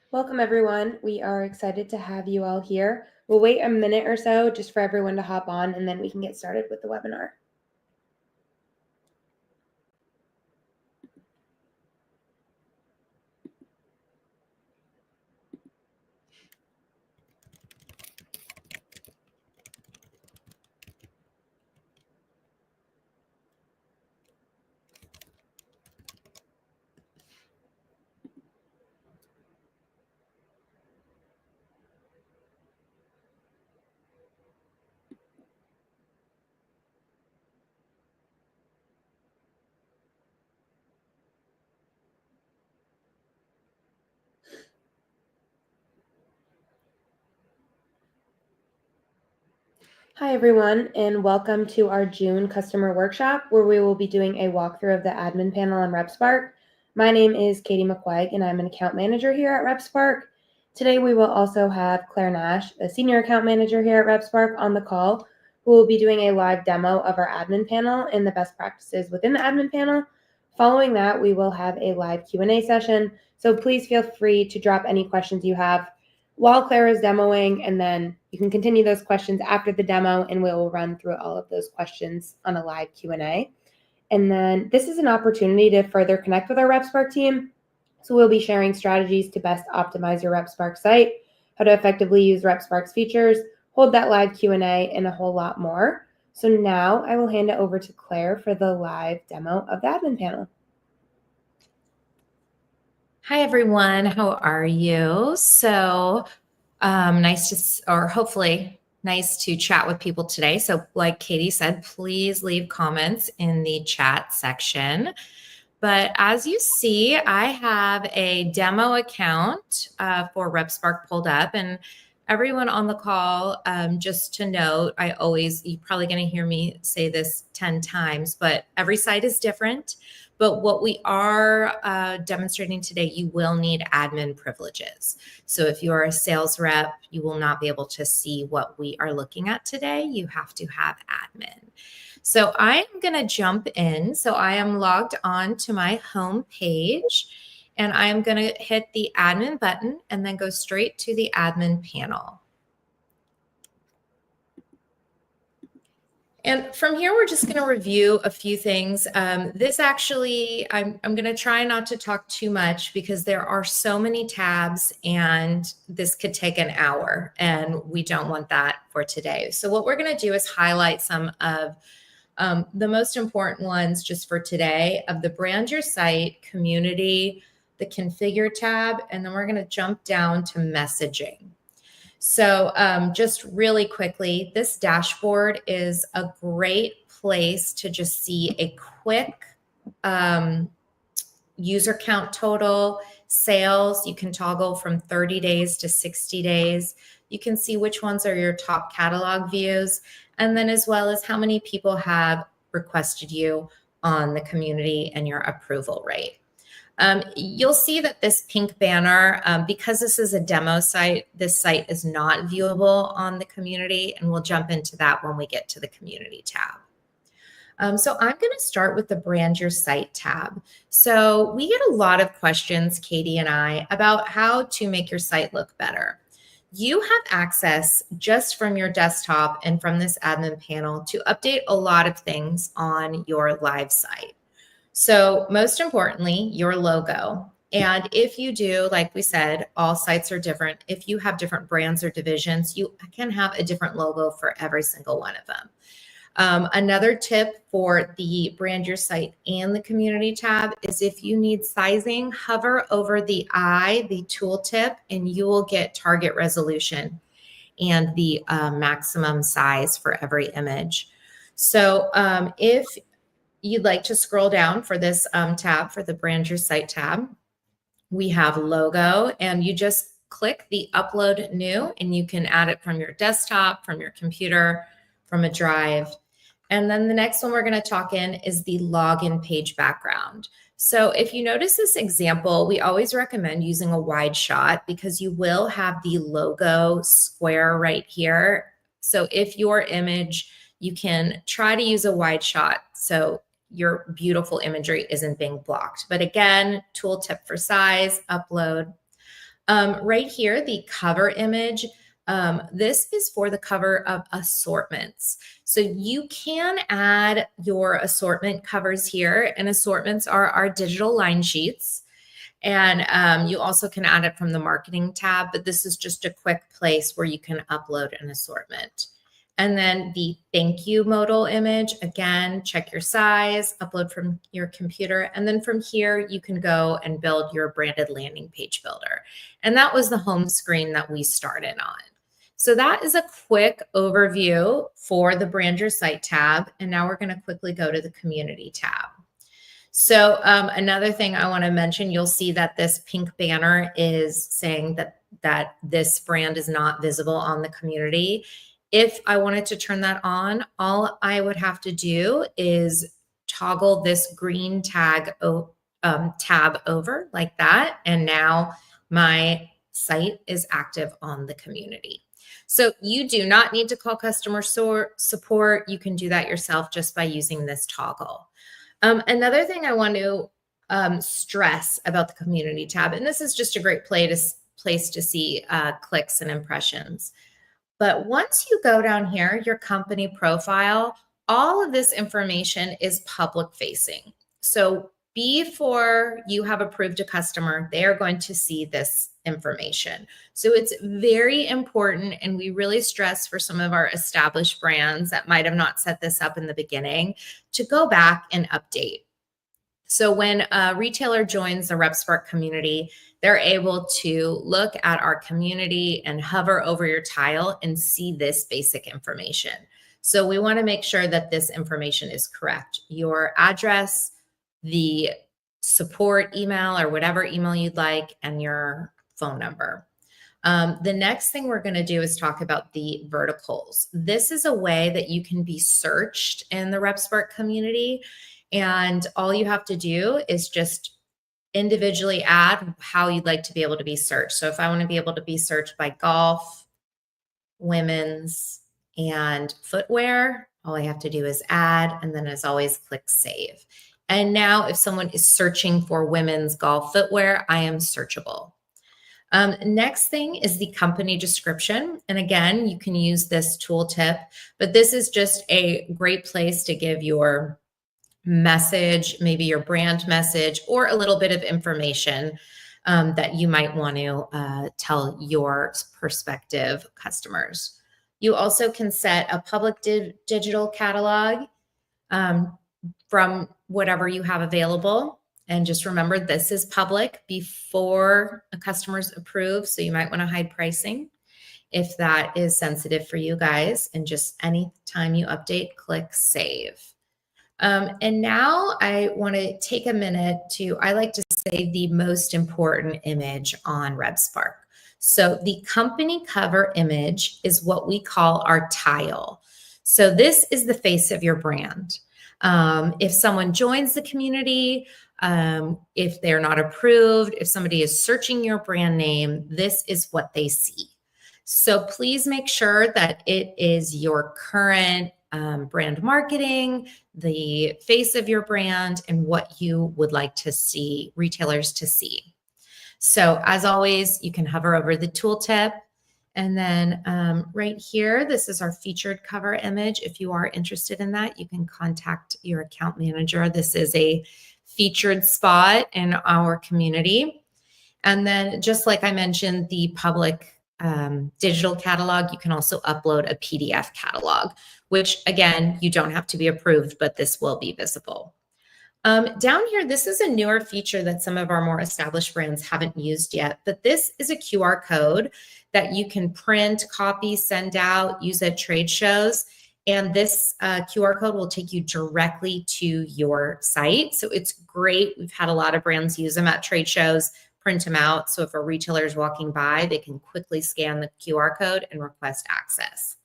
Welcome, everyone. We are excited to have you all here. We'll wait a minute or so just for everyone to hop on, and then we can get started with the webinar. Hi, everyone, and welcome to our June customer workshop, where we will be doing a walkthrough of the admin panel on RepSpark. My name is Katie McQuaig, and I'm an account manager here at RepSpark. Today, we will also have Claire Nash, a senior account manager here at RepSpark, on the call, who will be doing a live demo of our admin panel and the best practices within the admin panel. Following that, we will have a live Q&A session, so please feel free to drop any questions you have while Claire is demoing, and then you can continue those questions after the demo, and we will run through all of those questions on a live Q&A. And then this is an opportunity to further connect with our RepSpark team. So we'll be sharing strategies to best optimize your RepSpark site, how to effectively use RepSpark's features, hold that live Q&A, and a whole lot more. So now I will hand it over to Claire for the live demo of the admin panel. Hi, everyone. How are you? So hopefully nice to chat with people today. So like Katie said, please leave comments in the chat section. But as you see, I have a demo account for RepSpark pulled up, and everyone on the call, just to note, you're probably going to hear me say this 10 times, but every site is different. But what we are demonstrating today, you will need admin privileges. So if you are a sales rep, you will not be able to see what we are looking at today. You have to have admin. So I am going to jump in. So I am logged on to my home page, and I am going to hit the admin button and then go straight to the admin panel. And from here, we're just going to review a few things. This actually, I'm going to try not to talk too much because there are so many tabs and this could take an hour, and we don't want that for today. So what we're going to do is highlight some of the most important ones just for today of the brand your site, community, the configure tab, and then we're going to jump down to messaging. So just really quickly, this dashboard is a great place to just see a quick user count total, sales. You can toggle from 30 days to 60 days. You can see which ones are your top catalog views, and then as well as how many people have requested you on the community and your approval rate. You'll see that this pink banner, because this is a demo site, this site is not viewable on the community, and we'll jump into that when we get to the community tab. So I'm going to start with the brand your site tab. So we get a lot of questions, Katie and I, about how to make your site look better. You have access just from your desktop and from this admin panel to update a lot of things on your live site. So most importantly, your logo. And if you do, like we said, all sites are different. If you have different brands or divisions, you can have a different logo for every single one of them. Another tip for the brand your site and the community tab is if you need sizing, hover over the eye, the tooltip, and you will get target resolution and the maximum size for every image. So if you'd like to scroll down for this tab, for the brand your site tab, we have logo, and you just click the upload new, and you can add it from your desktop, from your computer, from a drive. And then the next one we're going to talk in is the login page background. So if you notice this example, we always recommend using a wide shot because you will have the logo square right here. So if your image, you can try to use a wide shot so your beautiful imagery isn't being blocked. But again, tool tip for size, upload. Right here, the cover image, this is for the cover of assortments. So you can add your assortment covers here, and assortments are our digital line sheets. And you also can add it from the marketing tab, but this is just a quick place where you can upload an assortment. And then the thank you modal image, again, check your size, upload from your computer. And then from here, you can go and build your branded landing page builder. And that was the home screen that we started on. So that is a quick overview for the brand your site tab. And now we're going to quickly go to the community tab. So another thing I want to mention, you'll see that this pink banner is saying that this brand is not visible on the community. If I wanted to turn that on, all I would have to do is toggle this green tab over like that. And now my site is active on the community. So you do not need to call customer support. You can do that yourself just by using this toggle. Another thing I want to stress about the community tab, and this is just a great place to see clicks and impressions. But once you go down here, your company profile, all of this information is public facing. So before you have approved a customer, they are going to see this information. So it's very important, and we really stress for some of our established brands that might have not set this up in the beginning to go back and update. So when a retailer joins the RepSpark community, they're able to look at our community and hover over your tile and see this basic information. So we want to make sure that this information is correct. Your address, the support email or whatever email you'd like, and your phone number. The next thing we're going to do is talk about the verticals. This is a way that you can be searched in the RepSpark community. And all you have to do is just individually add how you'd like to be able to be searched. So if I want to be able to be searched by golf, women's, and footwear, all I have to do is add, and then as always, click save. And now if someone is searching for women's golf footwear, I am searchable. Next thing is the company description. And again, you can use this tooltip, but this is just a great place to give your message, maybe your brand message, or a little bit of information that you might want to tell your prospective customers. You also can set a public digital catalog from whatever you have available. And just remember, this is public before a customer's approved, so you might want to hide pricing if that is sensitive for you guys. And just anytime you update, click save. And now I want to take a minute I like to say the most important image on RepSpark. So the company cover image is what we call our tile. So this is the face of your brand. If someone joins the community, if they're not approved, if somebody is searching your brand name, this is what they see. So please make sure that it is your current brand marketing, the face of your brand, and what you would like to see retailers to see. So as always, you can hover over the tooltip. And then right here, this is our featured cover image. If you are interested in that, you can contact your account manager. This is a featured spot in our community. And then just like I mentioned, the public digital catalog, you can also upload a PDF catalog, which again, you don't have to be approved, but this will be visible. Down here, this is a newer feature that some of our more established brands haven't used yet, but this is a QR code that you can print, copy, send out, use at trade shows. And this QR code will take you directly to your site. So it's great. We've had a lot of brands use them at trade shows, print them out. So if a retailer is walking by, they can quickly scan the QR code and request access.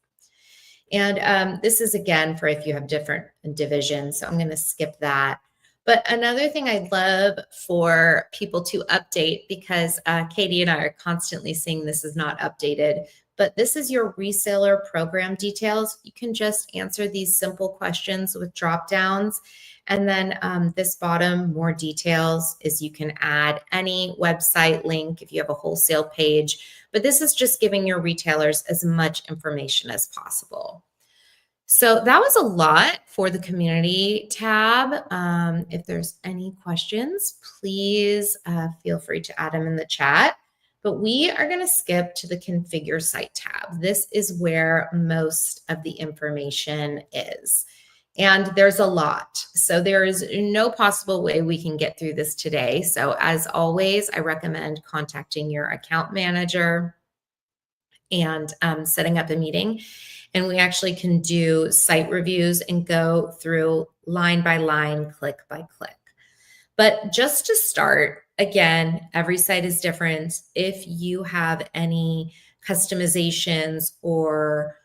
And this is again for if you have different divisions. So I'm going to skip that. But another thing I'd love for people to update, because Katie and I are constantly saying this is not updated, but this is your reseller program details. You can just answer these simple questions with drop downs. And then this bottom, more details, is you can add any website link if you have a wholesale page, but this is just giving your retailers as much information as possible. So that was a lot for the community tab. If there's any questions, please feel free to add them in the chat. But we are going to skip to the configure site tab. This is where most of the information is. And there's a lot. So there is no possible way we can get through this today. So as always, I recommend contacting your account manager and setting up a meeting. And we actually can do site reviews and go through line by line, click by click. But just to start, again, every site is different. If you have any customizations or,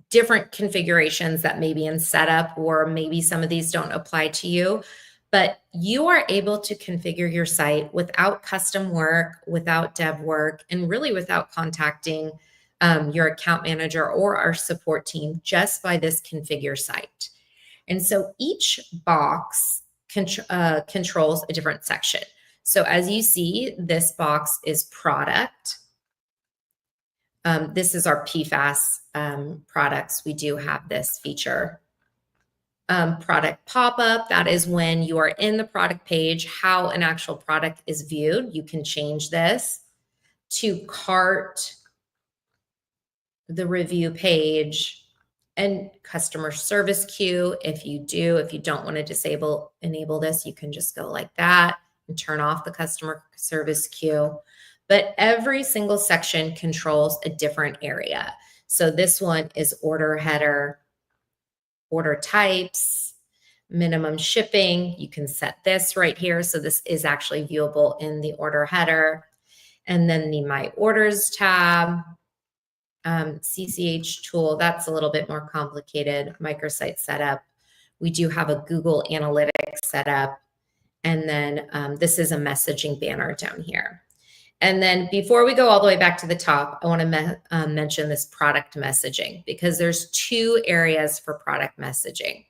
different configurations that may be in setup, or maybe some of these don't apply to you, but you are able to configure your site without custom work, without dev work, and really without contacting your account manager or our support team, just by this configure site. And so each box controls a different section. So as you see, this box is product. This is our PFAS products. We do have this feature. Product pop-up, that is when you are in the product page, how an actual product is viewed. You can change this to cart, the review page, and customer service queue. If you don't want to enable this, you can just go like that and turn off the customer service queue. But every single section controls a different area. So this one is order header, order types, minimum shipping. You can set this right here. So this is actually viewable in the order header. And then the My Orders tab, CCH tool, that's a little bit more complicated. Microsite setup. We do have a Google Analytics setup. And then this is a messaging banner down here. And then before we go all the way back to the top, I want to mention this product messaging, because there's two areas for product messaging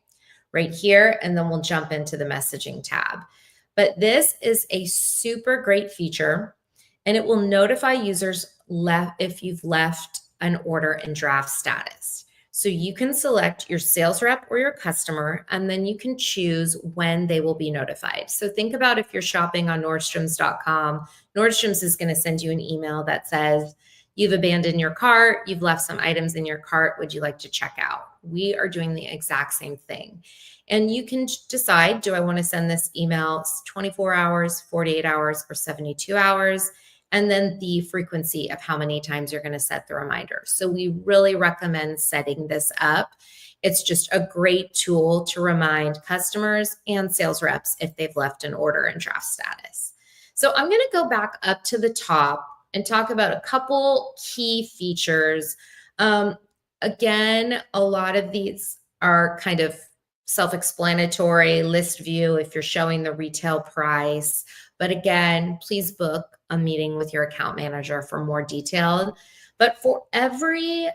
right here. And then we'll jump into the messaging tab. But this is a super great feature, and it will notify users if you've left an order in draft status. So you can select your sales rep or your customer, and then you can choose when they will be notified. So think about if you're shopping on Nordstroms.com, Nordstrom's is going to send you an email that says, you've abandoned your cart, you've left some items in your cart, would you like to check out? We are doing the exact same thing. And you can decide, do I want to send this email 24 hours, 48 hours, or 72 hours? And then the frequency of how many times you're going to set the reminder. So we really recommend setting this up. It's just a great tool to remind customers and sales reps if they've left an order in draft status. So I'm going to go back up to the top and talk about a couple key features. Again, a lot of these are kind of self-explanatory. List view if you're showing the retail price. But again, please book a meeting with your account manager for more detail. But for every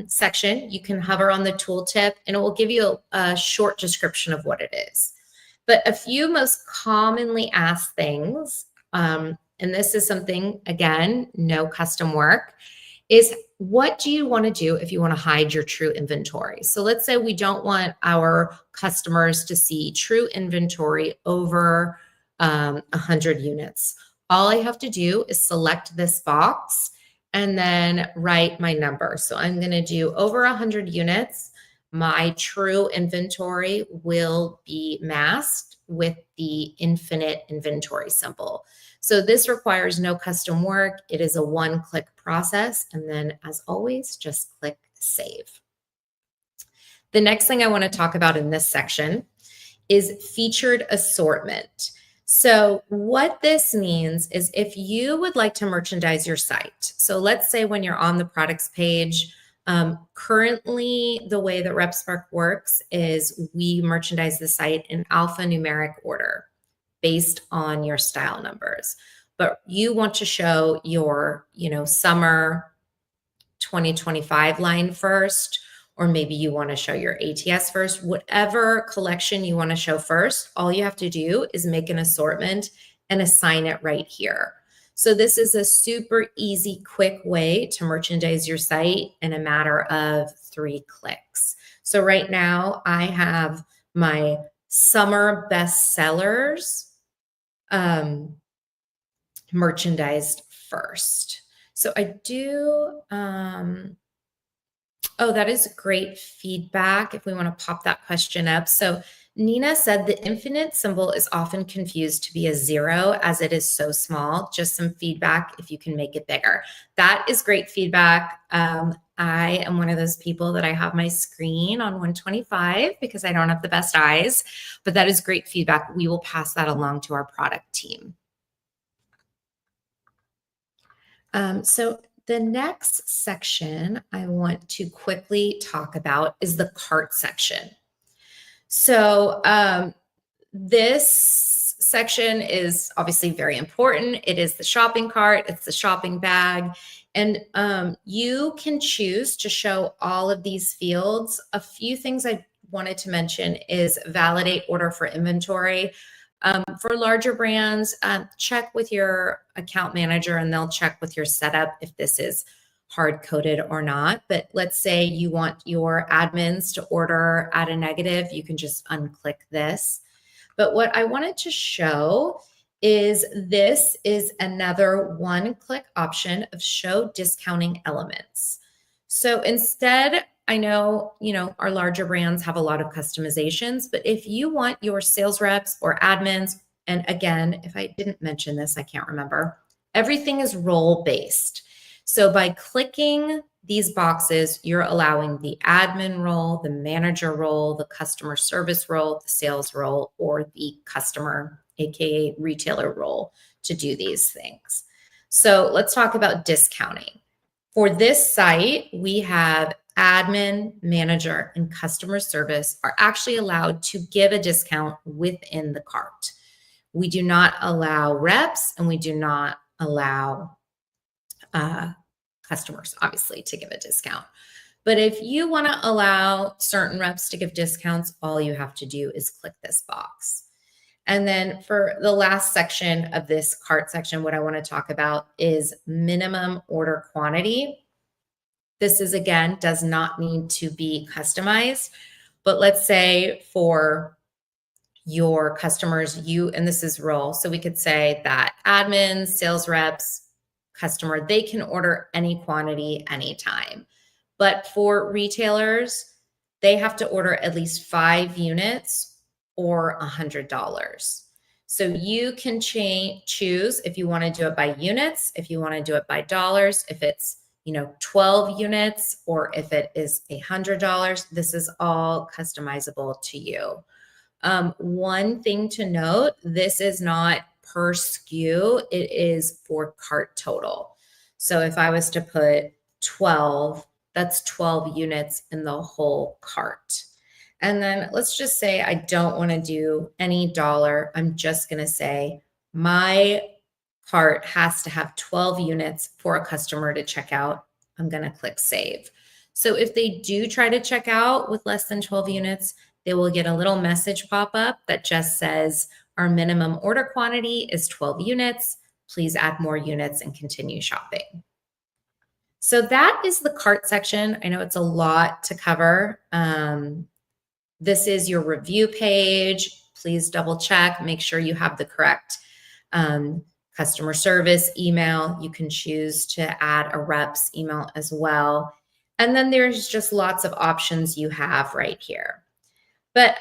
section, you can hover on the tooltip and it will give you a short description of what it is. But a few most commonly asked things, and this is something, again, no custom work, is what do you want to do if you want to hide your true inventory? So let's say we don't want our customers to see true inventory over 100 units. All I have to do is select this box and then write my number. So I'm going to do over 100 units. My true inventory will be masked with the infinite inventory symbol. So this requires no custom work. It is a one-click process. And then, as always, just click Save. The next thing I want to talk about in this section is featured assortment. So what this means is if you would like to merchandise your site. So let's say when you're on the products page, currently the way that RepSpark works is we merchandise the site in alphanumeric order based on your style numbers. but you want to show your, summer 2025 line first, or maybe you want to show your ATS first, whatever collection you want to show first, all you have to do is make an assortment and assign it right here. So this is a super easy, quick way to merchandise your site in a matter of 3 clicks. So right now I have my summer bestsellers merchandised first. So I do, oh, that is great feedback if we want to pop that question up. So Nina said the infinite symbol is often confused to be a 0 as it is so small. Just some feedback if you can make it bigger. That is great feedback. I am one of those people that I have my screen on 125 because I don't have the best eyes, but that is great feedback. We will pass that along to our product team. So the next section I want to quickly talk about is the cart section. So this section is obviously very important. It is the shopping cart, it's the shopping bag, and you can choose to show all of these fields. A few things I wanted to mention is validate order for inventory. For larger brands, check with your account manager and they'll check with your setup if this is hard-coded or not. But let's say you want your admins to order at a negative, you can just unclick this. But what I wanted to show is this is another one-click option of show discounting elements. So instead, I know, our larger brands have a lot of customizations, but if you want your sales reps or admins, and again, if I didn't mention this, I can't remember, everything is role-based. So by clicking these boxes, you're allowing the admin role, the manager role, the customer service role, the sales role, or the customer, AKA retailer role to do these things. So let's talk about discounting. For this site, we have admin, manager, and customer service are actually allowed to give a discount within the cart. We do not allow reps and we do not allow customers, obviously, to give a discount. But if you want to allow certain reps to give discounts, all you have to do is click this box. And then for the last section of this cart section, what I want to talk about is minimum order quantity. This is, again, does not need to be customized, but let's say for your customers, and this is role. So we could say that admins, sales reps, customer, they can order any quantity anytime. But for retailers, they have to order at least 5 units or $100. So you can choose if you want to do it by units, if you want to do it by dollars, if it's 12 units, or if it is $100. This is all customizable to you. One thing to note, this is not per SKU, it is for cart total. So if I was to put 12, that's 12 units in the whole cart. And then let's just say I don't want to do any dollar. I'm just going to say my cart has to have 12 units for a customer to check out. I'm going to click save. So if they do try to check out with less than 12 units, they will get a little message pop up that just says, our minimum order quantity is 12 units. Please add more units and continue shopping. So that is the cart section. I know it's a lot to cover. This is your review page. Please double check, make sure you have the correct customer service email. You can choose to add a rep's email as well. And then there's just lots of options you have right here. But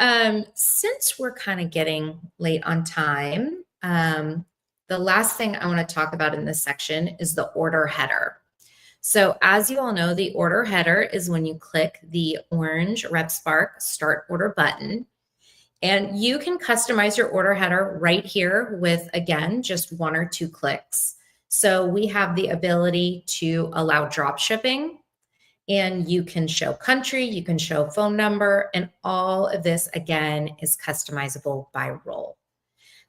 since we're kind of getting late on time, the last thing I want to talk about in this section is the order header. So as you all know, the order header is when you click the orange RepSpark Start Order button. And you can customize your order header right here with, again, just 1 or 2 clicks. So we have the ability to allow drop shipping, and you can show country, you can show phone number, and all of this, again, is customizable by role.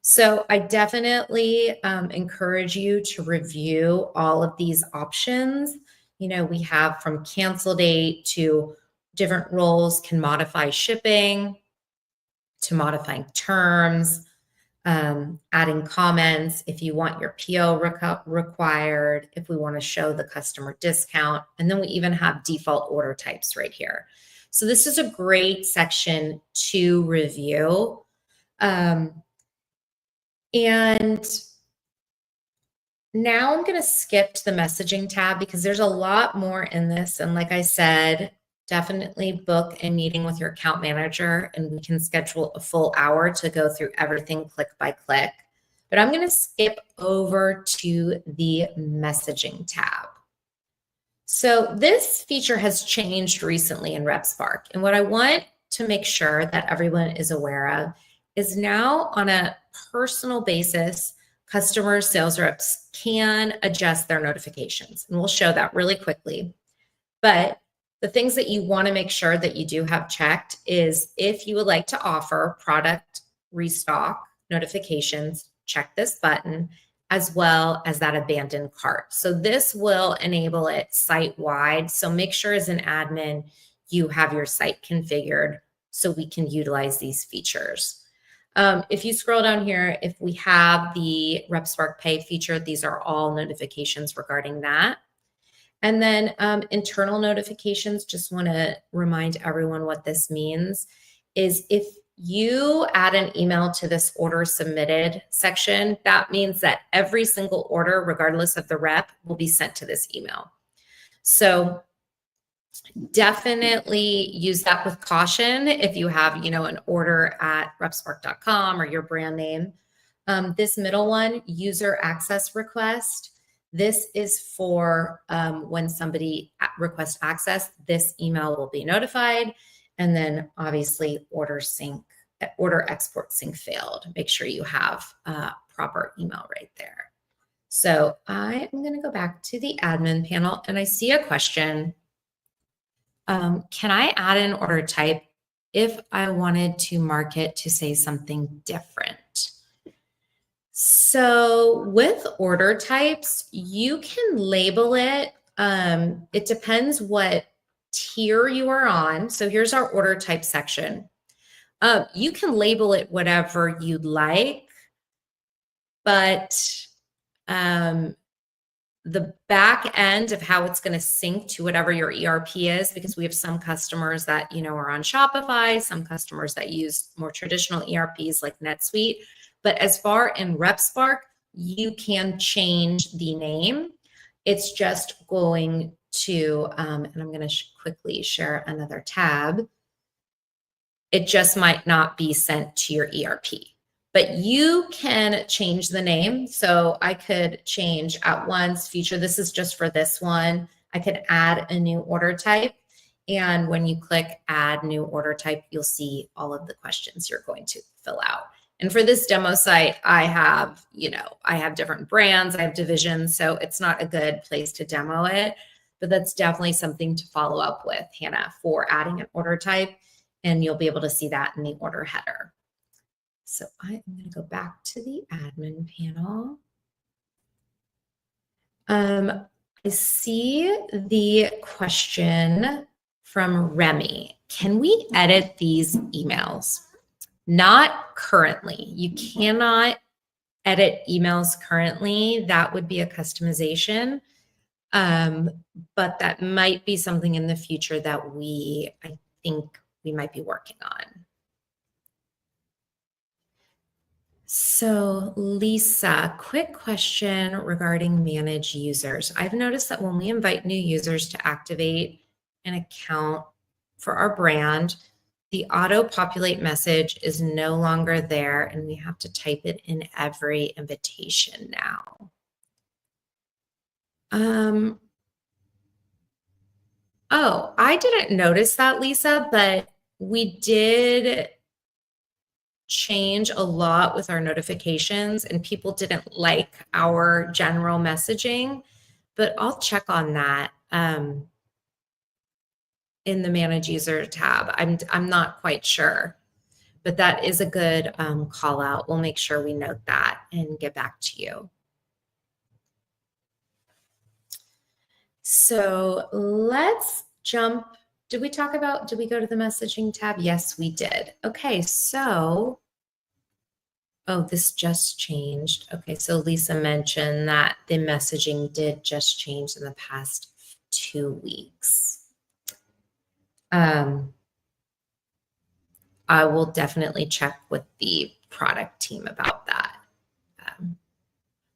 So I definitely encourage you to review all of these options. You know, we have from cancel date to different roles can modify shipping to modifying terms, adding comments if you want your PO required, if we want to show the customer discount. And then we even have default order types right here. So this is a great section to review. And now I'm going to skip to the messaging tab because there's a lot more in this. And like I said, definitely book a meeting with your account manager and we can schedule a full hour to go through everything click by click. But I'm going to skip over to the messaging tab. So this feature has changed recently in RepSpark. And what I want to make sure that everyone is aware of is now on a personal basis, customer sales reps can adjust their notifications. And we'll show that really quickly. But the things that you want to make sure that you do have checked is if you would like to offer product restock notifications, check this button, as well as that abandoned cart. So this will enable it site-wide. So make sure as an admin, you have your site configured so we can utilize these features. If you scroll down here, if we have the RepSpark Pay feature, these are all notifications regarding that. And then internal notifications, just want to remind everyone what this means is if you add an email to this order submitted section, that means that every single order, regardless of the rep, will be sent to this email. So definitely use that with caution if you have, you know, an order at repspark.com or your brand name. This middle one, user access request. This is for when somebody requests access, this email will be notified. And then obviously order export sync failed. Make sure you have proper email right there. So I am going to go back to the admin panel and I see a question. Can I add an order type if I wanted to mark it to say something different? So with order types, you can label it. It depends what tier you are on. So here's our order type section. You can label it whatever you'd like, but the back end of how it's going to sync to whatever your ERP is, because we have some customers that, you know, are on Shopify, some customers that use more traditional ERPs like NetSuite. But as far in RepSpark, you can change the name. It's just going to, and I'm going to quickly share another tab. It just might not be sent to your ERP. But you can change the name. So I could change at once feature. This is just for this one. I could add a new order type. And when you click add new order type, you'll see all of the questions you're going to fill out. And for this demo site, I have, I have different brands, I have divisions, so it's not a good place to demo it, but that's definitely something to follow up with, Hannah, for adding an order type. And you'll be able to see that in the order header. So I am going to go back to the admin panel. I see the question from Remy. Can we edit these emails? Not currently. You cannot edit emails currently. That would be a customization. But that might be something in the future that I think we might be working on. So Lisa, quick question regarding manage users. I've noticed that when we invite new users to activate an account for our brand, the auto populate message is no longer there and we have to type it in every invitation now. Oh, I didn't notice that, Lisa, but we did change a lot with our notifications and people didn't like our general messaging, but I'll check on that in the manage user tab. I'm not quite sure, But that is a good call out. We'll make sure we note that and get back to you. So let's jump. Did we go to the messaging tab? Yes, we did. Okay, so, oh, this just changed. Okay, so Lisa mentioned that the messaging did just change in the past 2 weeks. I will definitely check with the product team about that.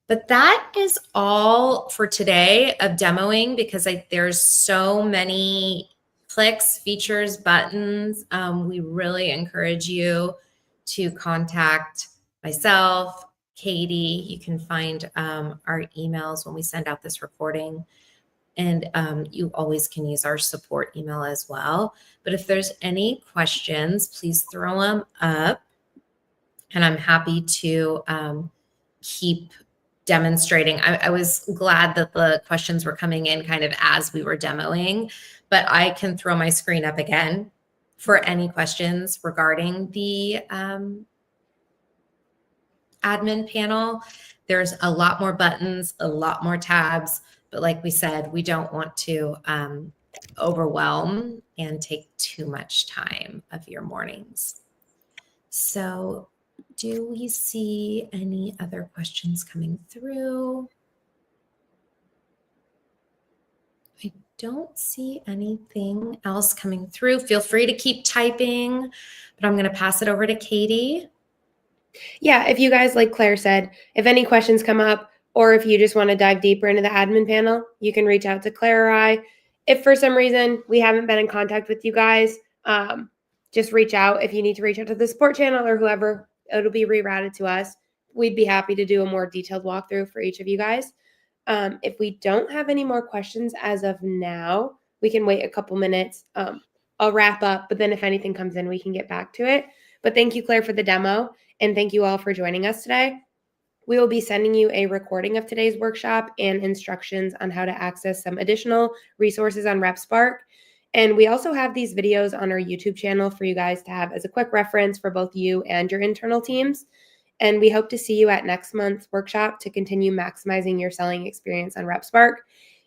But that is all for today of demoing, because there's so many clicks, features, buttons. We really encourage you to contact myself, Katie. You can find our emails when we send out this recording. And you always can use our support email as well. But if there's any questions, please throw them up. And I'm happy to keep demonstrating. I was glad that the questions were coming in kind of as we were demoing, but I can throw my screen up again for any questions regarding the admin panel. There's a lot more buttons, a lot more tabs, but like we said, we don't want to overwhelm and take too much time of your mornings. So do we see any other questions coming through? I don't see anything else coming through. Feel free to keep typing, but I'm going to pass it over to Katie. Yeah, if you guys, like Claire said, if any questions come up, or if you just want to dive deeper into the admin panel, you can reach out to Claire or I. If for some reason we haven't been in contact with you guys, just reach out. If you need to reach out to the support channel or whoever, it'll be rerouted to us. We'd be happy to do a more detailed walkthrough for each of you guys. If we don't have any more questions as of now, we can wait a couple minutes. I'll wrap up, but then if anything comes in, we can get back to it. But thank you, Claire, for the demo. And thank you all for joining us today. We will be sending you a recording of today's workshop and instructions on how to access some additional resources on RepSpark. And we also have these videos on our YouTube channel for you guys to have as a quick reference for both you and your internal teams. And we hope to see you at next month's workshop to continue maximizing your selling experience on RepSpark.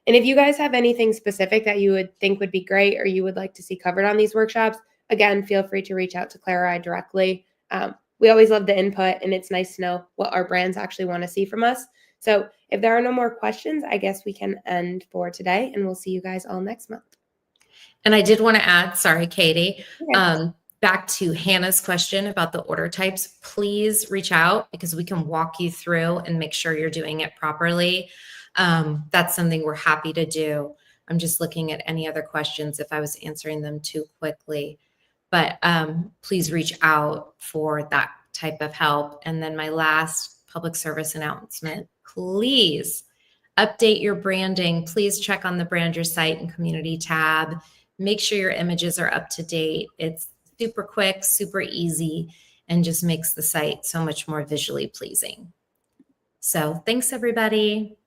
And if you guys have anything specific that you would think would be great or you would like to see covered on these workshops, again, feel free to reach out to Claire or I directly. We always love the input, and it's nice to know what our brands actually want to see from us. So if there are no more questions, I guess we can end for today, and we'll see you guys all next month. And I did want to add, sorry, Katie, back to Hannah's question about the order types. Please reach out, because we can walk you through and make sure you're doing it properly. That's something we're happy to do. I'm just looking at any other questions if I was answering them too quickly. But please reach out for that type of help. And then my last public service announcement, please update your branding. Please check on the Brand Your Site and Community tab. Make sure your images are up to date. It's super quick, super easy, and just makes the site so much more visually pleasing. So thanks, everybody.